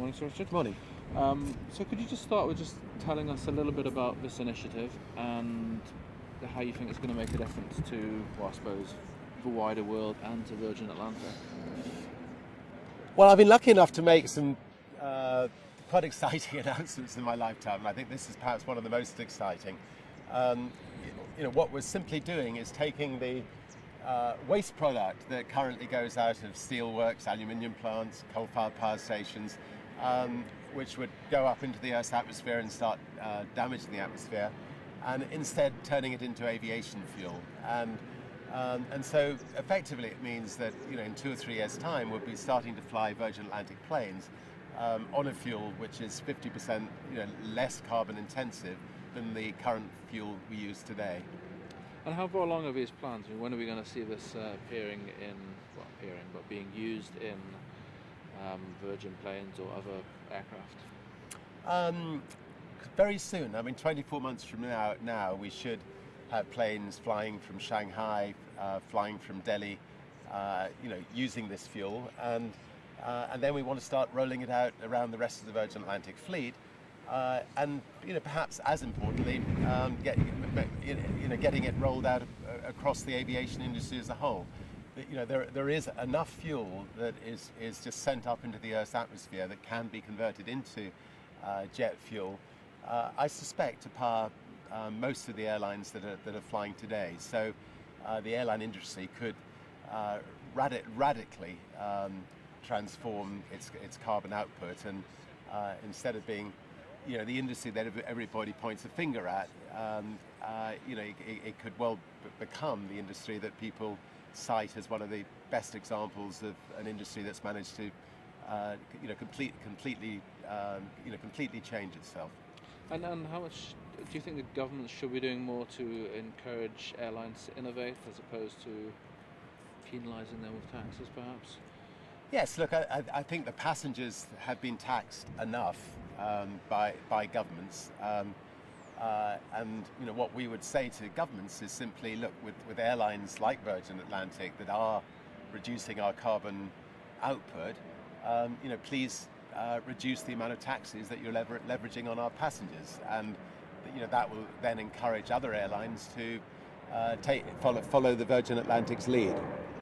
Morning, Sir Richard. Morning. So could you just start with just telling us a little bit about this initiative and how you think it's going to make a difference to, well, I suppose, the wider world and to Virgin Atlantic? Well, I've been lucky enough to make some quite exciting announcements in my lifetime, and I think this is perhaps one of the most exciting. What we're simply doing is taking the waste product that currently goes out of steelworks, aluminium plants, coal-fired power stations, which would go up into the Earth's atmosphere and start damaging the atmosphere, and instead turning it into aviation fuel. And so effectively it means that in 2 or 3 years' time we'll be starting to fly Virgin Atlantic planes on a fuel which is 50% less carbon intensive than the current fuel we use today. And how far along are these plans? I mean, when are we going to see this being used in Virgin planes or other aircraft? Very soon. I mean, 24 months from now we should have planes flying from Shanghai, flying from Delhi, using this fuel, and then we want to start rolling it out around the rest of the Virgin Atlantic fleet, and perhaps as importantly, getting it rolled out across the aviation industry as a whole. There is enough fuel that is just sent up into the Earth's atmosphere that can be converted into jet fuel, I suspect, to power most of the airlines that are flying today. So the airline industry could radically transform its carbon output, and instead of being the industry that everybody points a finger at, it could well become the industry that people cite as one of the best examples of an industry that's managed to completely change itself. And how much do you think the government should be doing more to encourage airlines to innovate as opposed to penalising them with taxes, perhaps? Yes, look, I think the passengers have been taxed enough by governments, and what we would say to governments is simply, look, with airlines like Virgin Atlantic that are reducing our carbon output, please reduce the amount of taxes that you're leveraging on our passengers, and that will then encourage other airlines to follow the Virgin Atlantic's lead.